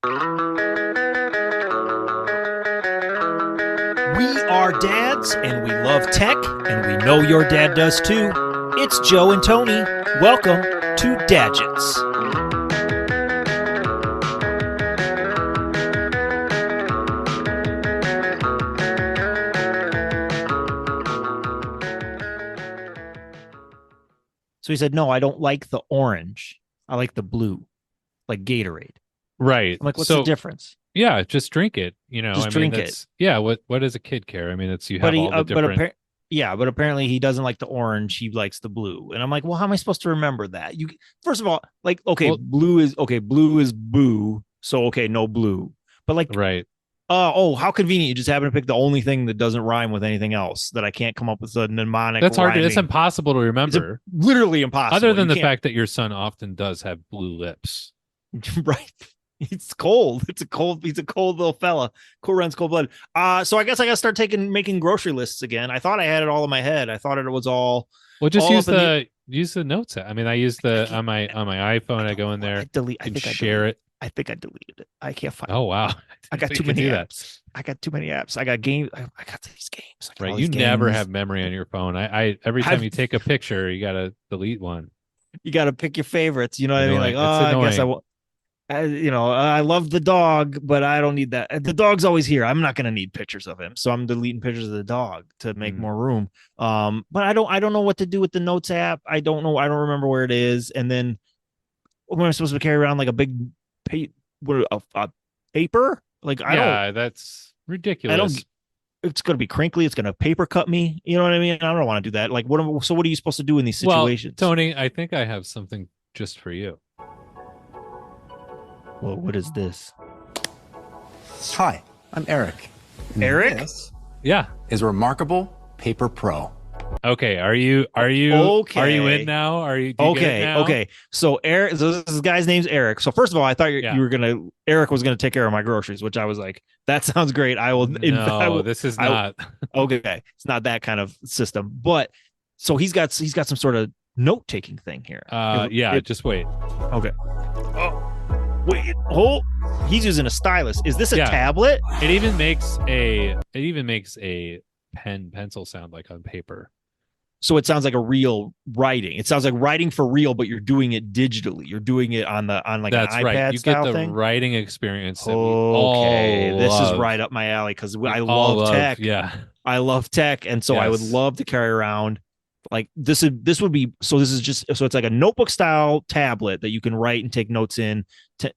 We are dads, and we love tech, and we know your dad does too. It's Joe and Tony. Welcome to Dadgets. So he said, no, I don't like the orange. I like the blue, like Gatorade. Right. I'm like, what's the difference? Yeah, just drink it. Just drink it. Yeah. What does a kid care? I mean, it's you But have all the different. but apparently he doesn't like the orange. He likes the blue. And I'm like, well, how am I supposed to remember that? You first of all, like, okay, Well, blue is boo. So okay, no blue. But like, right. how convenient! You just happen to pick the only thing that doesn't rhyme with anything else that I can't come up with a mnemonic. That's hard. Rhyming. It's impossible to remember. Literally impossible. Other than the fact that your son often does have blue lips. Right. It's cold. He's a cold little fella. Cool runs cold blood. So I guess I gotta start making grocery lists again. I thought I had it all in my head. I thought it was all. Well, just use the notes app. I mean, I use on my iPhone. I go in there and share it. I think I deleted it. I can't find it. Oh wow. I got too many apps. I got too many apps. I got games. I got these games. Right. You never have memory on your phone. I every time you take a picture, you gotta delete one. You gotta pick your favorites. You know what I mean? Like, I guess I love the dog, but I don't need that. The dog's always here. I'm not going to need pictures of him. So I'm deleting pictures of the dog to make more room. But I don't know what to do with the notes app. I don't know. I don't remember where it is. And then when I'm supposed to carry around like a big a paper, like, that's ridiculous. It's going to be crinkly. It's going to paper cut me. You know what I mean? I don't want to do that. Like, what are you supposed to do in these situations? Well, Tony, I think I have something just for you. Well, what is this? Hi, I'm Eric. Eric? This yeah, is Remarkable Paper Pro. Okay, are you in now? Okay. So Eric, this guy's name's Eric. So first of all, I thought Eric was gonna take care of my groceries, which I was like, that sounds great. This is not. Okay, it's not that kind of system. But so he's got some sort of note taking thing here. Just wait. Okay. Oh. Wait, he's using a stylus. Is this a tablet? It even makes a pencil sound like on paper. So it sounds like a real writing. It sounds like writing for real, but you're doing it digitally. You're doing it on an iPad right. You style get the thing. writing experience. This is right up my alley because I love tech. Yeah, I love tech, and so I would love to carry around. Like this would be so. This is just so it's like a notebook style tablet that you can write and take notes in,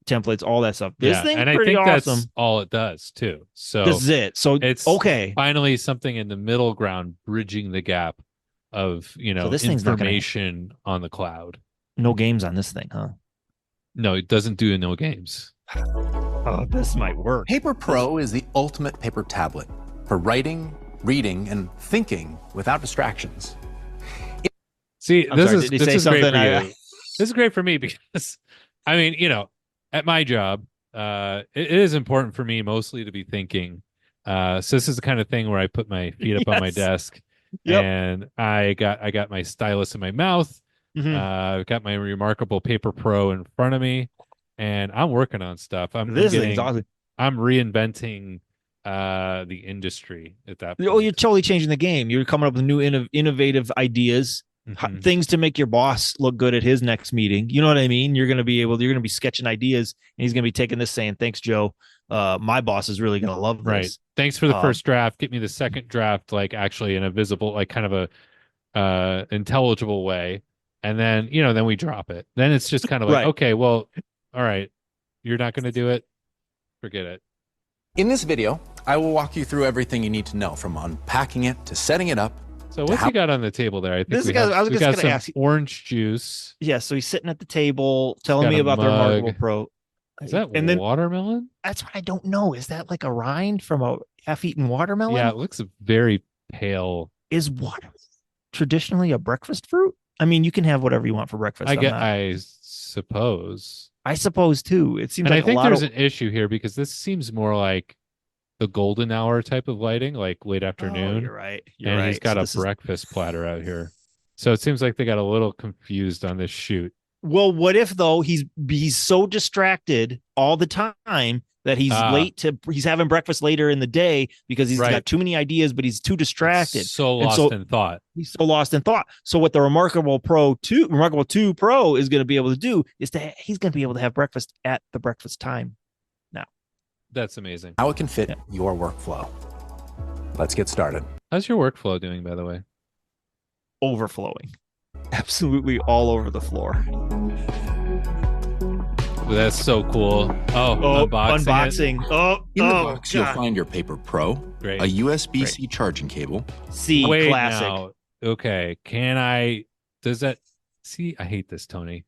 templates, all that stuff. This thing's pretty awesome. That's all it does too. So this is it. So it's finally something in the middle ground, bridging the gap of this information on the cloud. No games on this thing, huh? No, it doesn't do no games. Oh, this might work. Paper Pro is the ultimate paper tablet for writing, reading, and thinking without distractions. See, this is great for you. This is great for me because, I mean, at my job, it is important for me mostly to be thinking. So this is the kind of thing where I put my feet up on my desk, and I got my stylus in my mouth. I've got my Remarkable Paper Pro in front of me, and I'm working on stuff. Thing's awesome. I'm reinventing the industry at that point. Oh, you're totally changing the game. You're coming up with new innovative ideas. Things to make your boss look good at his next meeting. You know what I mean? You're going to be sketching ideas, and he's going to be taking this saying, thanks, Joe. My boss is really going to love this. Right. Thanks for the first draft. Get me the second draft, like actually in a visible, like kind of a intelligible way. And then, then we drop it. Then it's just kind of like, okay, well, all right. You're not going to do it. Forget it. In this video, I will walk you through everything you need to know, from unpacking it to setting it up. So what's he got on the table there? I think we got some orange juice. Yeah, so he's sitting at the table telling me about the Remarkable Pro. Is that watermelon? That's what I don't know. Is that like a rind from a half-eaten watermelon? Yeah, it looks very pale. Is watermelon traditionally a breakfast fruit? I mean, you can have whatever you want for breakfast. I suppose. I suppose too. It seems and like I think there's an issue here because this seems more like the golden hour type of lighting, like late afternoon. Oh, you're right. He's got a breakfast platter out here. So it seems like they got a little confused on this shoot. Well, what if though he's so distracted all the time that he's he's having breakfast later in the day because he's got too many ideas, but he's too distracted. So lost in thought. He's so lost in thought. So what the Remarkable 2 Pro is going to be able to do is he's going to be able to have breakfast at the breakfast time now. That's amazing. How it can fit your workflow. Let's get started. How's your workflow doing, by the way? Overflowing. Absolutely all over the floor. That's so cool. Unboxing. In the box, you'll find your Paper Pro, a USB-C charging cable. Classic. Now, okay, does that, I hate this, Tony.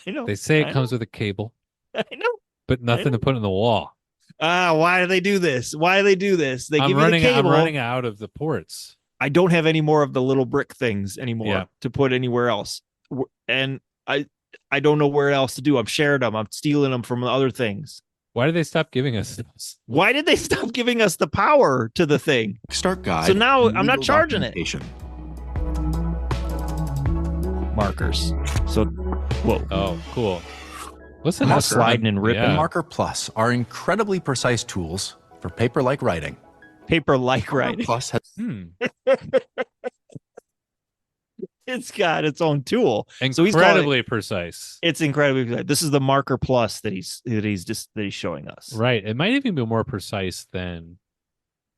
I know. They say it comes with a cable. I know. But nothing to put in the wall. Why do they do this? They give you the cable. I'm running out of the ports. I don't have any more of the little brick things anymore to put anywhere else. And I don't know where else to do. I'm sharing them. I'm stealing them from other things. Why did they stop giving us this? Why did they stop giving us the power to the thing? Start guide. So now I'm not charging it. Markers. So, whoa. Oh, cool. What's the marker? Sliding and ripping. Marker Plus are incredibly precise tools for paper-like writing. Paper-like writing. Plus has It's got its own tool. Incredibly precise. It's incredibly precise. This is the Marker Plus that he's showing us. Right. It might even be more precise than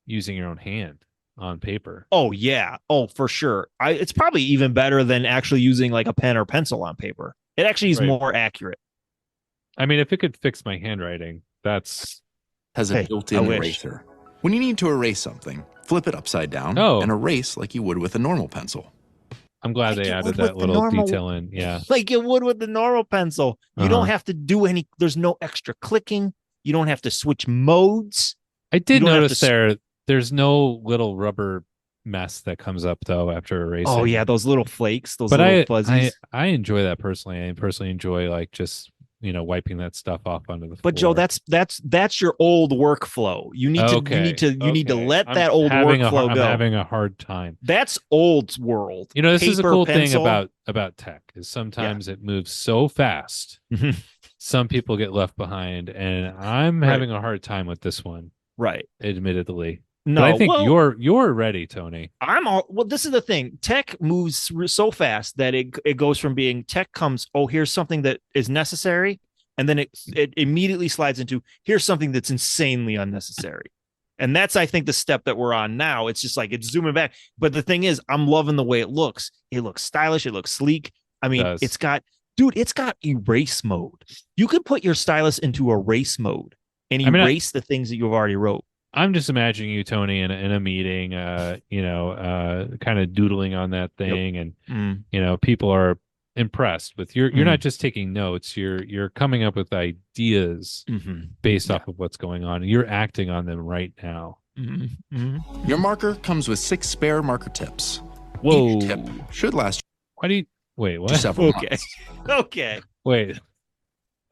using your own hand on paper. Oh yeah. Oh, for sure. It's probably even better than actually using like a pen or pencil on paper. It actually is more accurate. I mean, if it could fix my handwriting, has a built-in eraser. When you need to erase something, flip it upside down and erase like you would with a normal pencil. I'm glad they added that little detail in. Yeah. Like you would with the normal pencil. You don't have to do there's no extra clicking. You don't have to switch modes. I did notice there's no little rubber mess that comes up though after erasing. Oh yeah, those little flakes, little fuzzies. I enjoy that personally. I personally enjoy like just wiping that stuff off onto the floor. But Joe, that's your old workflow. You need to let that old workflow go. I'm having a hard time. That's old world. This is a cool thing about tech is sometimes it moves so fast. Some people get left behind, and I'm having a hard time with this one. Right. Admittedly. No, but I think you're ready, Tony. This is the thing. Tech moves so fast that it goes from being tech comes, here's something that is necessary, and then it immediately slides into here's something that's insanely unnecessary. And that's, I think, the step that we're on now. It's just like it's zooming back. But the thing is, I'm loving the way it looks. It looks stylish. It looks sleek. I mean, it's got erase mode. You could put your stylus into erase mode and erase the things that you've already wrote. I'm just imagining you, Tony, in a meeting, kind of doodling on that thing, and people are impressed with you're not just taking notes, you're coming up with ideas based off of what's going on. You're acting on them right now. Your marker comes with 6 spare marker tips. Whoa! Each tip should last. Wait, what? Several months. Okay. Wait.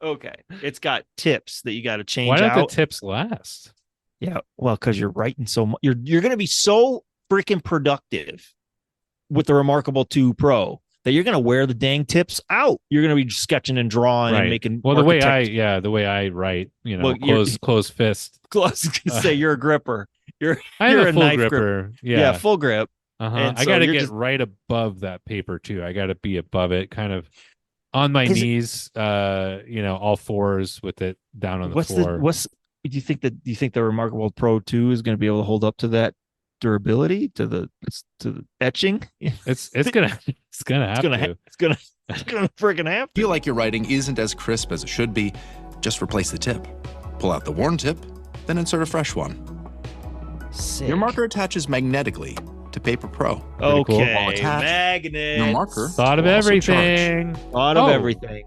Okay. It's got tips that you got to change. Why don't the tips last? Yeah, well, because you're writing so much. You're going to be so freaking productive with the Remarkable 2 Pro that you're going to wear the dang tips out. You're going to be sketching and drawing and making. Well, the way I write, close fist. Say you're a gripper. You're a full knife gripper. Yeah. Yeah, full grip. I got to get right above that paper too. I got to be above it, kind of on my knees. All fours with it down on the floor. Do you think the Remarkable Pro 2 is going to be able to hold up to that durability, to the etching? It's gonna freaking have to. Feel like your writing isn't as crisp as it should be? Just replace the tip. Pull out the worn tip, then insert a fresh one. Sick. Your marker attaches magnetically to Paper Pro. Okay, magnet. Your marker. Thought of everything. Everything.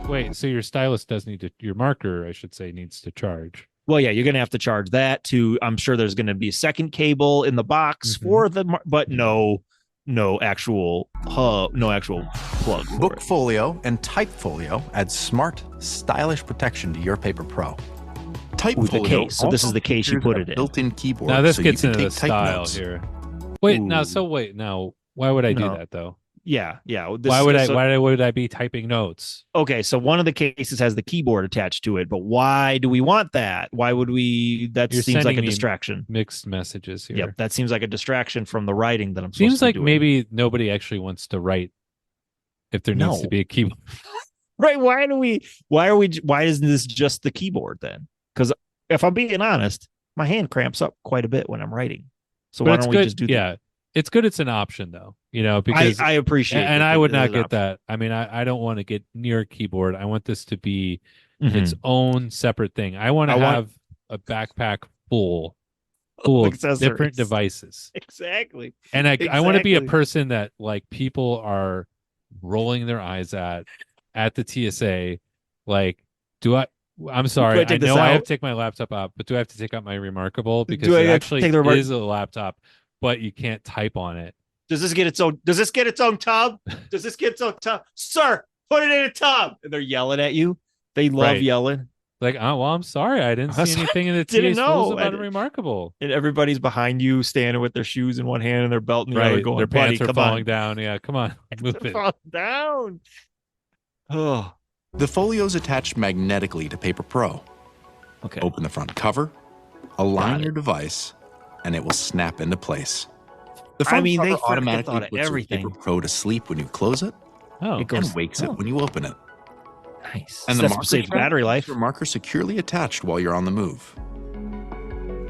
Wait, so your stylus does your marker, I should say, needs to charge. Well, yeah, you're going to have to charge that too. I'm sure there's going to be a second cable in the box for but no actual plug. Book Folio and Type Folio add smart, stylish protection to your Paper Pro. Type Folio. Case. So this is the case you put it in. Built-in keyboard. Now this gets into the style here. Wait, now why would I do that though? Yeah, yeah. Why would I be typing notes? Okay, so one of the cases has the keyboard attached to it, but why do we want that? Why would we? That You're seems like a sending me distraction. Mixed messages here. Yep, that seems like a distraction from the writing that I'm supposed Seems to be like doing. maybe nobody actually wants to write if there needs to be a keyboard. Right? Why isn't this just the keyboard then? Because if I'm being honest, my hand cramps up quite a bit when I'm writing. So But why don't we just do that? Yeah, it's good. It's an option though, because I appreciate and I would not get that. I mean, I don't want to get near a keyboard. I want this to be its own separate thing. I want to have a backpack full of different devices. Exactly. And I want to be a person that like people are rolling their eyes at the TSA. Like, I'm sorry. I know I have to take my laptop out, but do I have to take out my Remarkable? Because it actually is a laptop, but you can't type on it. Does this get its own tub? Does this get its own tub? Sir, put it in a tub. And they're yelling at you. They love yelling. Like, oh, well, I'm sorry. I didn't see anything in the TSA rules about a Remarkable. And everybody's behind you, standing with their shoes in one hand and their belt in the other, going, their pants are falling down. Yeah, come on. Move it. Falling down. Oh. The folio's attached magnetically to Paper Pro. Okay. Open the front cover, align your device, and it will snap into place. The front cover automatically puts everything. Your Paper Pro to sleep when you close it, and wakes it when you open it. Nice. And the marker saves battery life. Your marker securely attached while you're on the move.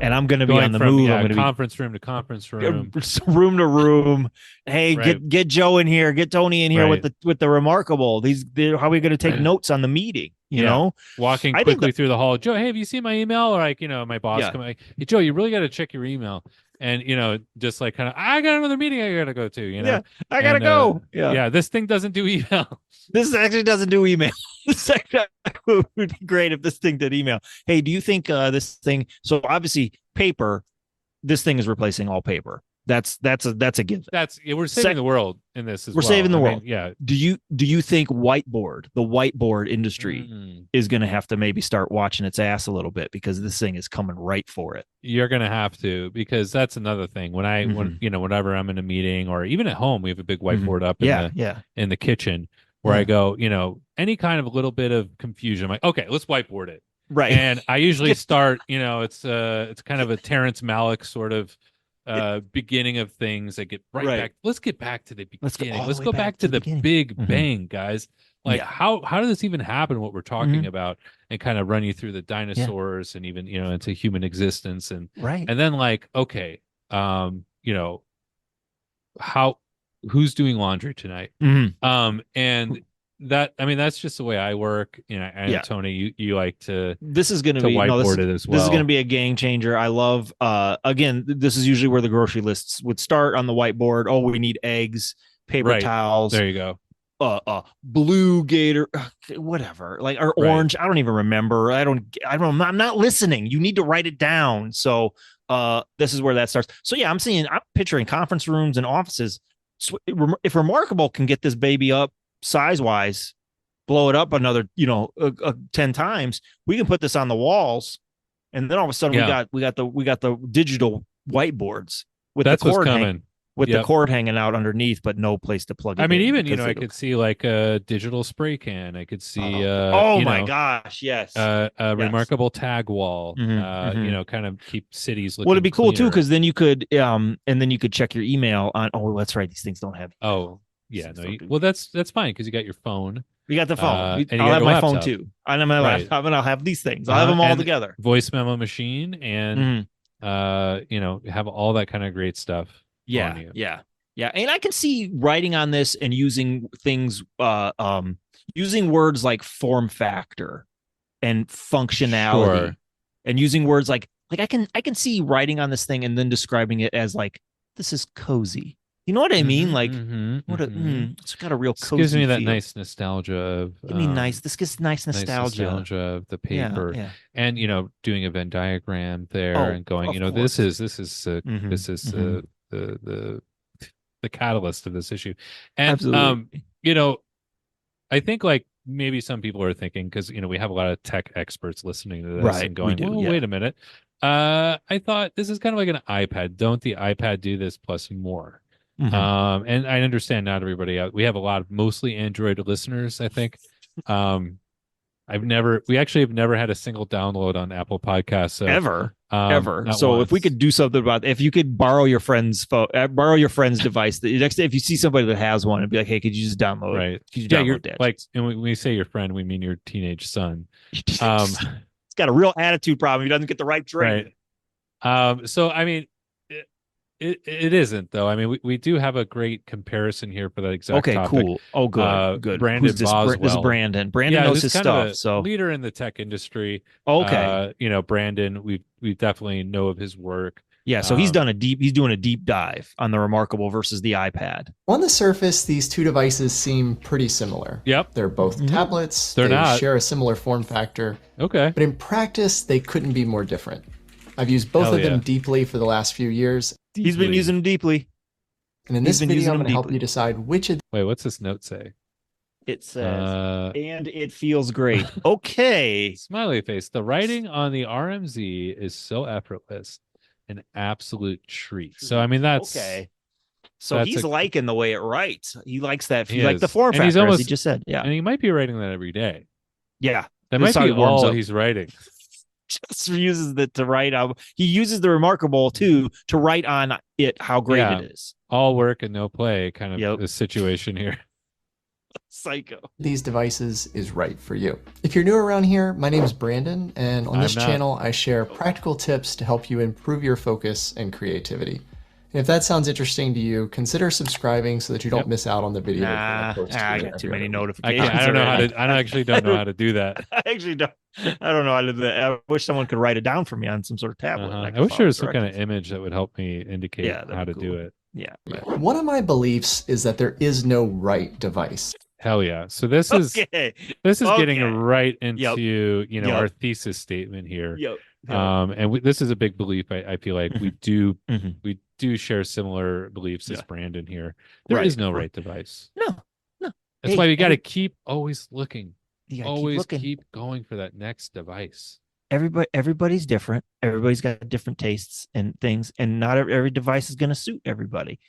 And I'm going to be on the move. I'm going to conference room to conference room, room to room. Hey, get Joe in here, get Tony in here with the Remarkable. How are we going to take notes on the meeting? You know, walking quickly through the hall. Joe, hey, have you seen my email? Or like, my boss coming, hey, Joe, you really got to check your email. And just like kind of, I got another meeting I gotta go to. I gotta go. This thing doesn't do email. This actually doesn't do email. This actually would be great if this thing did email. Hey, do you think this thing? So obviously, paper. This thing is replacing all paper. That's a given. We're saving the world in this as well. We're saving the world. Yeah. Do you think the whiteboard industry is going to have to maybe start watching its ass a little bit, because this thing is coming right for it? You're going to have to, because that's another thing. Whenever I'm in a meeting or even at home, we have a big whiteboard up in the kitchen where I go, any kind of a little bit of confusion. I'm like, okay, let's whiteboard it. Right. And I usually start, it's kind of a Terrence Malick sort of beginning of things. I get back. Let's get back to the beginning. Let's go back to the big bang, guys. Like how did this even happen? What we're talking about, and kind of run you through the dinosaurs and even into human existence, and then like, okay, who's doing laundry tonight? And that's just the way I work. I know, Tony, you like to. This is going to be whiteboard it as well. This is going to be a game changer. I love. Again, this is usually where the grocery lists would start on the whiteboard. Oh, we need eggs, paper towels. There you go. Blue Gator, whatever, like, or orange. I don't even remember. I'm not listening. You need to write it down. So, this is where that starts. So yeah, I'm picturing conference rooms and offices. If Remarkable can get this baby up size wise, blow it up another 10 times, we can put this on the walls, and then all of a sudden we got the digital whiteboards with the cord the cord hanging out underneath, but no place to plug it. I mean, even I could see like a digital spray can. I could see my gosh, yes, a Remarkable tag wall. Kind of keep cities looking. Well, it'd be cool too, cleaner. because then you could check your email on. Oh, that's right. These things don't have. Oh, yeah. No. That's fine, because you got your phone. You got the phone. I'll have my phone too. And my laptop, and I'll have these things. I'll have them all together. Voice memo machine, and have all that kind of great stuff. Yeah. And I can see writing on this and using things, using words like form factor and functionality, and using words like I can see writing on this thing and then describing it as like, this is cozy. You know what I mean? Like, it's got a real cozy. Gives me that feel. Nice nostalgia of. This gives nice nostalgia. Of the paper, and doing a Venn diagram there, and going, course. this is the catalyst of this issue. And absolutely. I think like maybe some people are thinking, because we have a lot of tech experts listening to this and going, wait a minute, I thought this is kind of like an iPad. Don't the iPad do this plus more? And I understand not everybody. We have a lot of mostly Android listeners, I think. We actually have never had a single download on Apple Podcasts. So, ever. So once. if we could do something about, if you could borrow your friend's device, the next day, if you see somebody that has one, and be like, hey, could you just download? Right. Could you download that? Like, and when we say your friend, we mean your teenage son. He's got a real attitude problem. He doesn't get the right training. Right. So I mean, it isn't though. I mean, we do have a great comparison here for that exact topic. Cool. Oh, good. Brandon Boswell. This is Brandon. Brandon knows his stuff. So leader in the tech industry. Okay. Brandon, we definitely know of his work. Yeah, so he's doing a deep dive on the Remarkable versus the iPad. On the surface, these two devices seem pretty similar. Yep. They're both tablets. They share a similar form factor. Okay. But in practice, they couldn't be more different. I've used both of them deeply for the last few years. He's been using them deeply. And in this video, I'm going to help you decide which of... Wait, what's this note say? It says, and it feels great. Okay. Smiley face. The writing on the RMZ is so effortless. An absolute treat. So, I mean, that's... Okay. So he's liking the way it writes. He likes that. He like the form factor, factor, as he just said. Yeah. And he might be writing that every day. Yeah. That might be all he's writing. Just uses it to write out. He uses the Remarkable too to write on it how great it is. All work and no play kind of the situation here. Psycho. These devices is right for you. If you're new around here, my name is Brandon, and on this channel I share practical tips to help you improve your focus and creativity. And if that sounds interesting to you, consider subscribing so that you don't miss out on the video. I got too many notifications. I don't know how to. I actually don't know how to do that. I actually don't. I don't know how to do that. I wish someone could write it down for me on some sort of tablet. I wish there was some kind of image that would help me indicate how to do it. Yeah. One of my beliefs is that there is no right device. Hell yeah. So this is getting right into our thesis statement here. And this is a big belief. I feel like we do share similar beliefs as Brandon here. There is no right device. No. That's why we got to keep always looking. Always keep going for that next device. Everybody's different. Everybody's got different tastes and things, and not every device is going to suit everybody.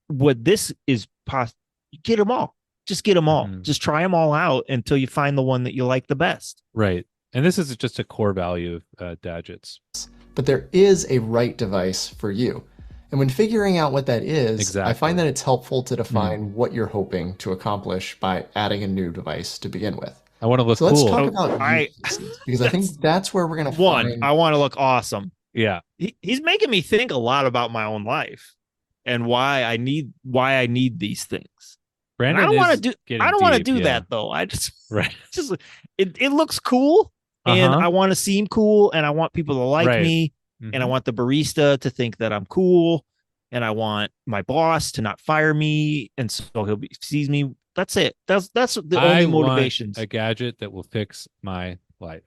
What this is possible, get them all. Just get them all. Just try them all out until you find the one that you like the best. Right. And this is just a core value of Dadgets. But there is a right device for you. And when figuring out what that is, I find that it's helpful to define what you're hoping to accomplish by adding a new device to begin with. I want to look cool. Let's talk about because I think that's where we're going to find... I want to look awesome. Yeah. He's making me think a lot about my own life and why I need these things. Brandon, I don't want to do that though. I just it looks cool and I want to seem cool and I want people to like me and I want the barista to think that I'm cool and I want my boss to not fire me and so sees me. That's it. That's the only motivation. A gadget that will fix my life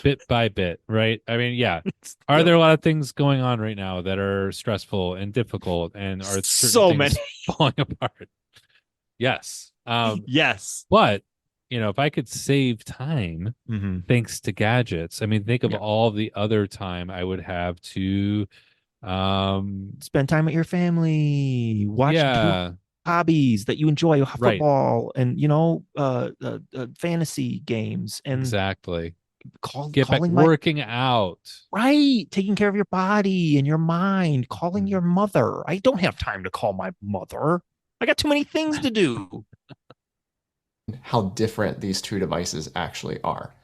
bit by bit, right? I mean, yeah. Are there a lot of things going on right now that are stressful and difficult and are so many falling apart? Yes. Yes. But, if I could save time thanks to gadgets, I mean, think of all the other time I would have to spend time with your family, watch hobbies that you enjoy, football and, fantasy games. And exactly. Calling working out. Right. Taking care of your body and your mind, calling your mother. I don't have time to call my mother. I got too many things to do. How different these two devices actually are.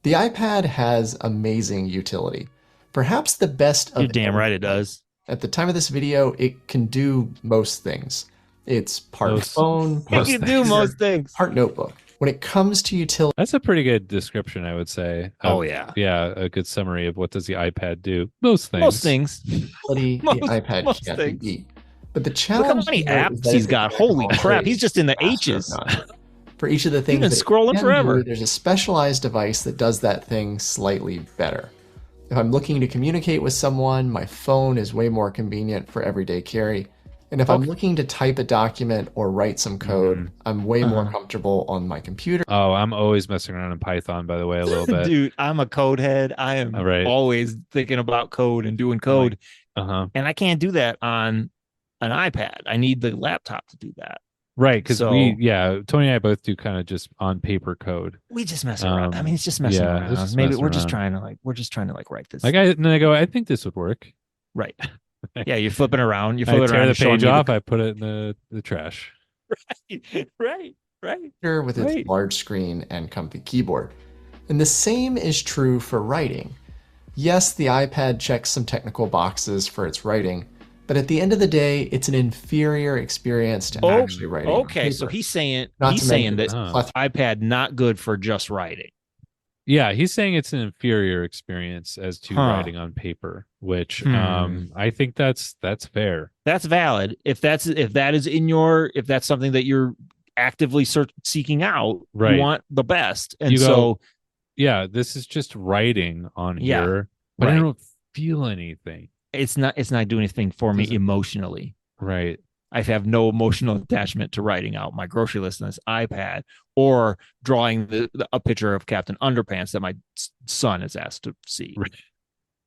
The iPad has amazing utility. Perhaps the best of... You're damn right it does. At the time of this video, it can do most things. It's part phone, part notebook. When it comes to utility... That's a pretty good description, I would say. Yeah, a good summary of what does the iPad do. Most things. The iPad can't be beat. But the challenge... Look how many apps he's got. Holy crap, he's just in the H's. For each of the things you've been scrolling forever. There's a specialized device that does that thing slightly better. If I'm looking to communicate with someone, my phone is way more convenient for everyday carry. And if I'm looking to type a document or write some code, I'm way more comfortable on my computer. Oh, I'm always messing around in Python, by the way, a little bit. Dude, I'm a code head. I am always thinking about code and doing code. And I can't do that on an iPad. I need the laptop to do that. Right, because Tony and I both do kind of just on paper code. We just mess around. I mean, it's just messing around. Maybe we're just trying to write this. And I go, I think this would work. Right. Yeah, you're flipping around. You flip it around. I tear the page off. I put it in the trash. Right. With its large screen and comfy keyboard. And the same is true for writing. Yes, the iPad checks some technical boxes for its writing, but at the end of the day, it's an inferior experience to actually writing. Okay, so he's saying that iPad not good for just writing. Yeah, he's saying it's an inferior experience as to writing on paper, which I think that's fair. That's valid. If that's something that you're actively seeking out, you want the best. And this is just writing on here, but I don't feel anything. It's not doing anything for me emotionally. Right. I have no emotional attachment to writing out my grocery list on this iPad or drawing a picture of Captain Underpants that my son is asked to see. Right.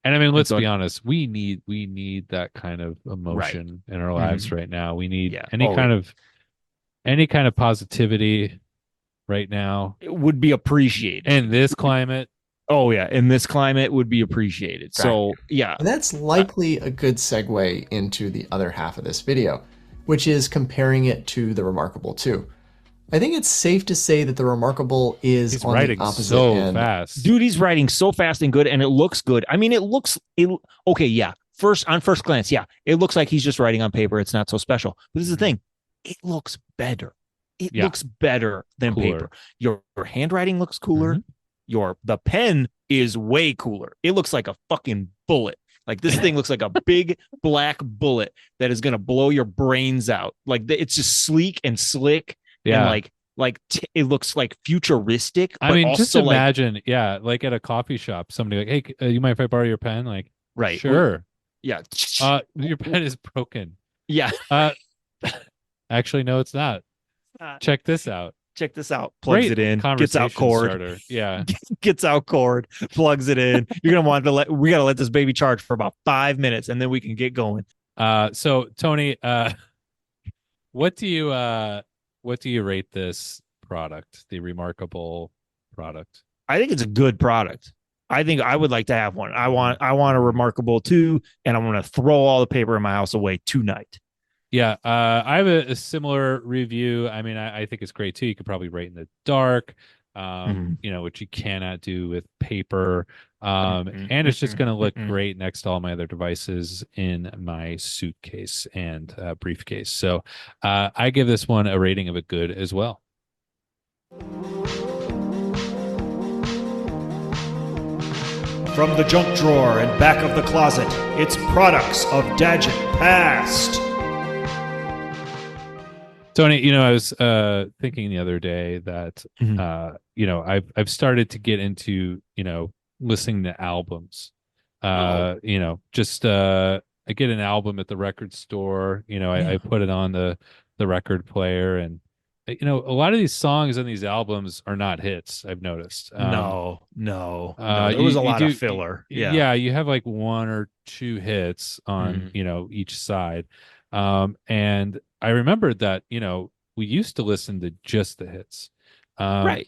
And I mean, let's be honest, we need that kind of emotion in our lives right now. We need any kind of positivity right now. It would be appreciated. In this climate. Oh, yeah. In this climate would be appreciated. Right. So, yeah. And that's likely a good segue into the other half of this video, which is comparing it to the Remarkable 2. I think it's safe to say that the Remarkable is on the opposite so end. Fast. Dude, he's writing so fast and good, and it looks good. I mean, okay, yeah. On first glance, yeah. It looks like he's just writing on paper. It's not so special. But this is the thing. It looks better. It looks better than paper. Your handwriting looks cooler. The pen is way cooler. It looks like a fucking bullet. Like this thing looks like a big black bullet that is going to blow your brains out. Like it's just sleek and slick. Yeah. And it looks like futuristic. I mean, just imagine, like at a coffee shop, somebody like, hey, you mind if I borrow your pen? Like, right. Sure. Yeah. Your pen is broken. Yeah. Actually, no, it's not. Check this out. Plugs it in. Gets out cord. Starter. Yeah. Gets out cord. Plugs it in. You're gonna want we gotta let this baby charge for about 5 minutes, and then we can get going. So Tony, what do you rate this product, the Remarkable product? I think it's a good product. I think I would like to have one. I want a Remarkable 2, and I want to throw all the paper in my house away tonight. Yeah, I have a similar review. I mean, I think it's great too. You could probably write in the dark, which you cannot do with paper. And it's just going to look great next to all my other devices in my suitcase and briefcase. So I give this one a rating of a good as well. From the junk drawer and back of the closet, it's Products of Dadget Past. Tony, I was thinking the other day that I've started to get into listening to albums. I get an album at the record store. I put it on the record player, and a lot of these songs on these albums are not hits. I've noticed. No. There was a lot of filler. Yeah, you have like one or two hits on each side. And I remembered that, we used to listen to just the hits. Right.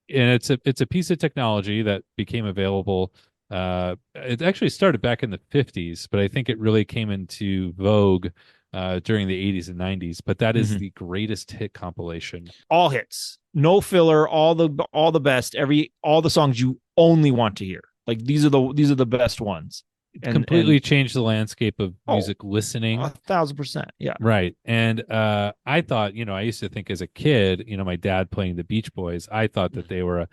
And it's a piece of technology that became available. It actually started back in the 50s, but I think it really came into vogue during the 80s and 90s. But that is the greatest hit compilation. All hits, no filler, all the best, all the songs you only want to hear. Like these are the best ones. Completely changed the landscape of music listening. 1,000%. Yeah. Right. And I thought, I used to think as a kid, my dad playing the Beach Boys, I thought that they were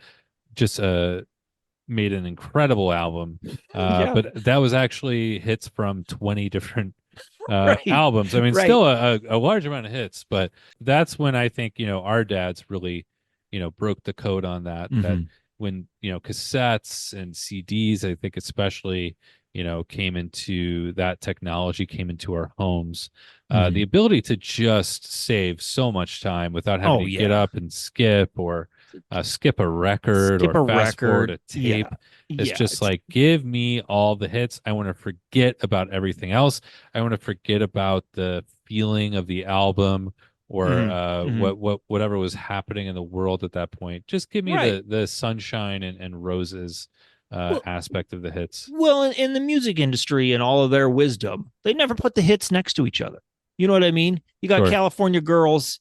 made an incredible album. But that was actually hits from 20 different albums. I mean, still a large amount of hits, but that's when I think, our dads really, broke the code on that. That when, cassettes and CDs, I think especially, technology came into our homes. The ability to just save so much time without having to get up and skip or skip a record or fast forward a tape. It's just like, give me all the hits. I want to forget about everything else. I want to forget about the feeling of the album or whatever was happening in the world at that point. Just give me the sunshine and roses aspect of the hits. Well, in the music industry and all of their wisdom, they never put the hits next to each other. You know what I mean? You got California Girls,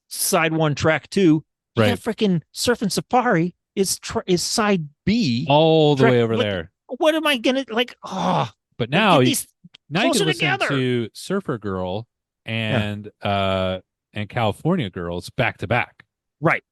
side 1, track 2. You got freaking Surfing Safari is side B. All the way over there. What am I going to, But now you can listen to Surfer Girl and California Girls back to back. Right.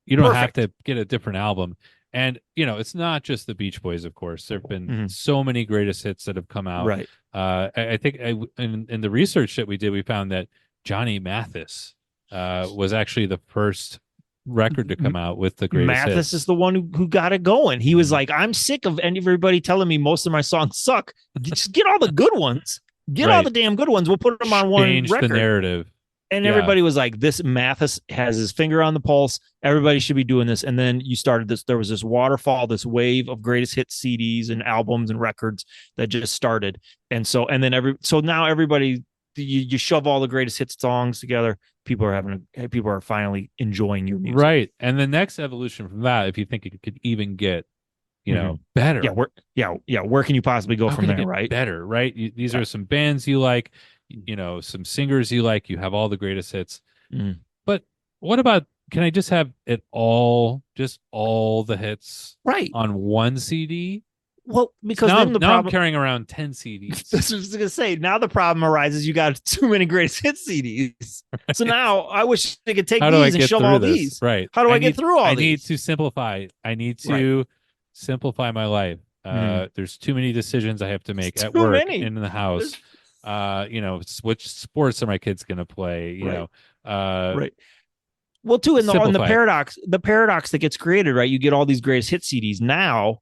You don't have to get a different album. And, it's not just the Beach Boys, of course. There have been so many greatest hits that have come out. Right. I think in the research that we did, we found that Johnny Mathis was actually the first record to come out with the greatest hits. Mathis is the one who got it going. He was like, I'm sick of everybody telling me most of my songs suck. Just get all the good ones. Get all the damn good ones. We'll put them on one record. Change the narrative. And everybody was like, this Mathis has his finger on the pulse. Everybody should be doing this. And then you started this. There was this waterfall, this wave of greatest hit CDs and albums and records that just started. And so now everybody, you shove all the greatest hit songs together. People are finally enjoying your music. Right. And the next evolution from that, if you think it could even get, better. Where can you possibly go from there? Right. Better. Right. These are some bands you like. Some singers you like, you have all the greatest hits. But what about, can I just have it all the hits on one CD? Well, because now I'm carrying around 10 CDs. This was going to say, now the problem arises, you got too many greatest hit CDs. Right. So now I wish they could take these and shove all these. Right. How do I get through all these? I need to simplify. I need to simplify my life. There's too many decisions I have to make at work, in the house. Which sports are my kids going to play? Right. Well, too, in the paradox that gets created, right? You get all these greatest hit CDs. Now,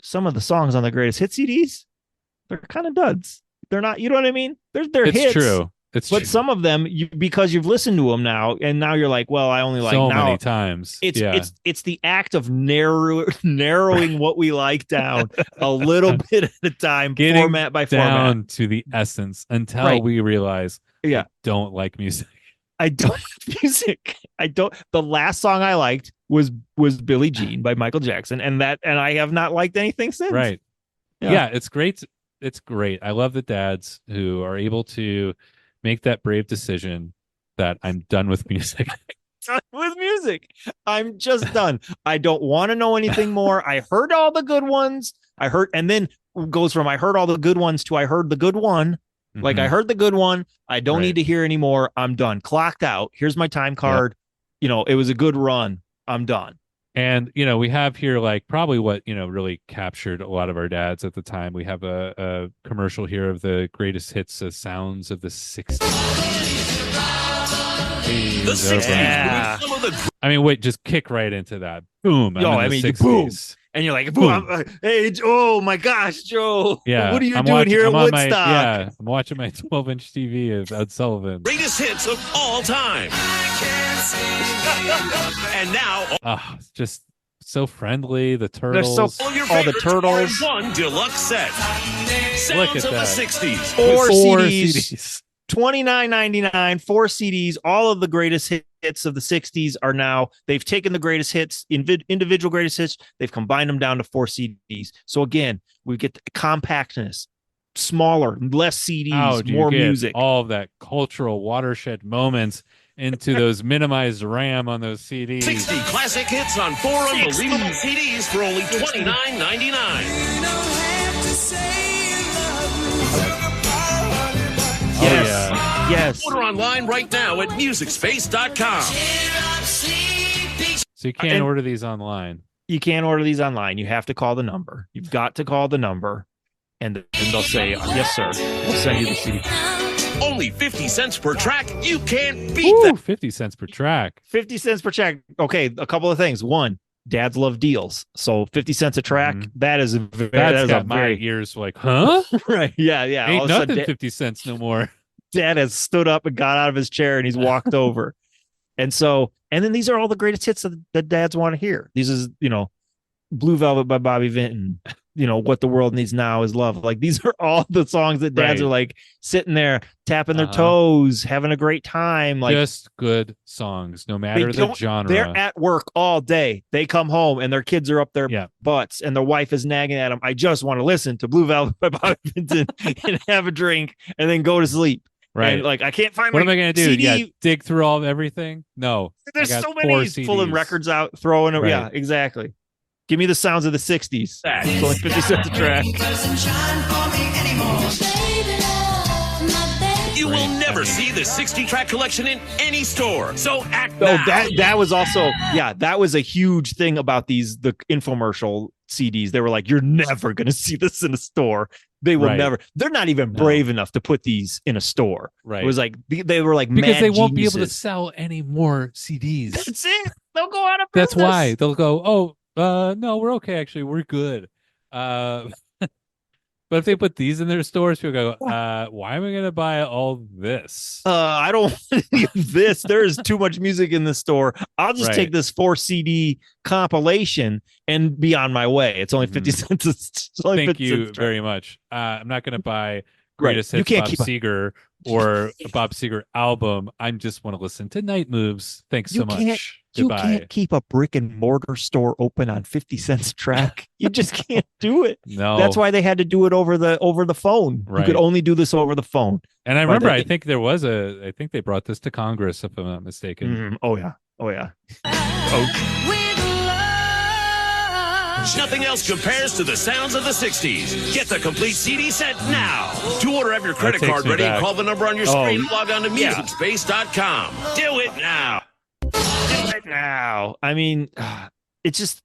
some of the songs on the greatest hit CDs, they're kind of duds. They're not. You know what I mean? They're hits. It's true. But some of them, because you've listened to them now, and now you're like, well, I only like so many times. It's the act of narrowing what we like down a little bit at a time, getting format by down format, to the essence until we realize I don't like music. I don't like music. I don't. The last song I liked was Billie Jean by Michael Jackson, and I have not liked anything since. Right. Yeah, it's great. It's great. I love the dads who are able to make that brave decision that I'm done with music. Done with music. I'm just done. I don't want to know anything more. I heard all the good ones. And then goes from I heard all the good ones to I heard the good one. Like I heard the good one. I don't need to hear anymore. I'm done. Clocked out. Here's my time card. Yep. It was a good run. I'm done. And, we have here like probably what, really captured a lot of our dads at the time. We have a commercial here of the greatest hits, sounds of the 60s. The 60s. Yeah. I mean, wait, just kick right into that. Boom. Boom. And you're like, boom. Hey, oh my gosh, Joe. Yeah. What are you doing here at Woodstock? I'm watching my 12-inch TV of Ed Sullivan. Greatest hits of all time. And now, it's just so friendly. The Turtles. They're so all the Turtles. One deluxe set. Sounds of the 60s. Four CDs. $29.99, 4 CDs. All of the greatest hits of the 60s are now. They've taken the greatest hits, individual greatest hits. They've combined them down to 4 CDs. So again, we get the compactness, smaller, less CDs, more music. All of that cultural watershed moments into those minimized RAM on those CDs. 60 classic hits on 4 unbelievable CDs for only $29.99. Yes. Order online right now at MusicSpace.com. So you can't order these online. You can't order these online. You have to call the number. You've got to call the number, and they'll say, "Yes, sir. We'll send you the CD." Only 50 cents per track. You can't beat that. 50 cents per track. 50 cents per track. Okay, a couple of things. One, dads love deals. So 50 cents a track, that is my ears like, huh? Right. Yeah. Ain't nothing 50 cents no more. Dad has stood up and got out of his chair and he's walked over. And so And then these are all the greatest hits that dads want to hear. These is, Blue Velvet by Bobby Vinton, What the World Needs Now is Love. Like, these are all the songs that dads are like sitting there tapping their toes, having a great time. Like, just good songs, no matter the genre. They're at work all day. They come home and their kids are up their butts and their wife is nagging at them. I just want to listen to Blue Velvet by Bobby Vinton and have a drink and then go to sleep. Right. And like, I can't find what my am I going to do? CD. Yeah, dig through all of everything? No. There's so many pulling records out, throwing them. Right. Yeah, exactly. Give me the sounds of the 60s. It's only 50 cents a track. You will never see the 60-track collection in any store. So act now. That was also, that was a huge thing about the infomercial CDs. They were like, you're never going to see this in a store. They will never. They're not even brave enough to put these in a store. Right. It was like, they were like, because mad they won't geniuses. be able to sell any more CDs. That's it. They'll go out of business. That's why they'll go, no, we're okay. Actually, we're good. But if they put these in their stores, people go, why am I going to buy all this? I don't want any of this. There is too much music in the store. I'll just take this 4 CD compilation and be on my way. It's only 50 cents. Thank you very much. I'm not going to buy Greatest Hits Bob Seger or a Bob Seger album. I just want to listen to Night Moves. Thanks so much. You can't keep a brick and mortar store open on 50 cents a track. You just can't do it. No, that's why they had to do it over the phone. Right. You could only do this over the phone. And I remember, I think they brought this to Congress, if I'm not mistaken. Oh yeah. Nothing else compares to the sounds of the 60s. Get the complete CD set now. To order, have your credit card ready and call the number on your screen. Log on to MusicSpace.com. Do it now. I mean, it's just,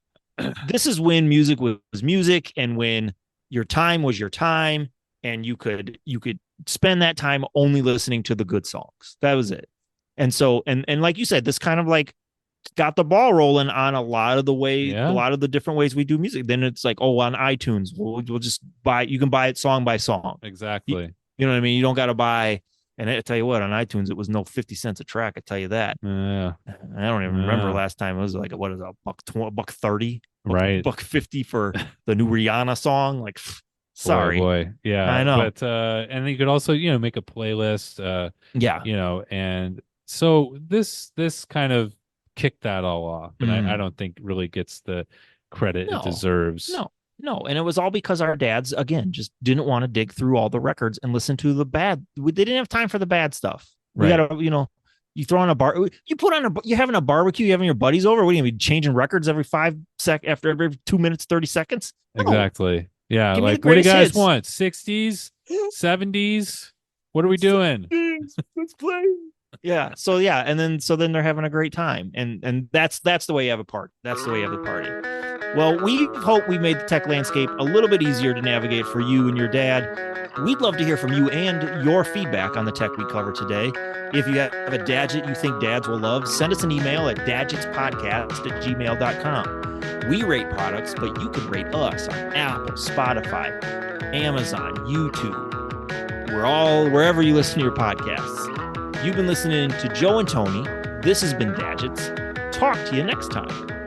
this is when music was music, and when your time was your time, and you could spend that time only listening to the good songs. That was it. And so, and like you said, this kind of like got the ball rolling on a lot of the different ways we do music. Then it's like, on iTunes, we'll just you can buy it song by song. Exactly. You know what I mean? You don't got to buy. And I tell you what, on iTunes, it was no 50 cents a track. I tell you that. Yeah. I don't even remember last time. It was like, what is it, $1.30? Right. $1.50 for the new Rihanna song. Like, sorry. Boy. Yeah. I know. But, and you could also, make a playlist. And so this kind of kicked that all off. And I don't think really gets the credit it deserves. No, and it was all because our dads, again, just didn't want to dig through all the records and listen to the bad. They didn't have time for the bad stuff. We gotta, you throw on a bar, you having a barbecue, you having your buddies over. What are you gonna be changing records every 5 seconds after every 2 minutes, 30 seconds? No. Exactly. Yeah. Like, what do you guys want? 60s, 70s? What are we doing? Let's play. Yeah. So then they're having a great time, and that's the way you have a party. That's the way you have a party. Well, we hope we made the tech landscape a little bit easier to navigate for you and your dad. We'd love to hear from you and your feedback on the tech we covered today. If you have a gadget you think dads will love, send us an email at dadgetspodcast@gmail.com. We rate products, but you can rate us on Apple, Spotify, Amazon, YouTube. We're all wherever you listen to your podcasts. You've been listening to Joe and Tony. This has been Dadgets. Talk to you next time.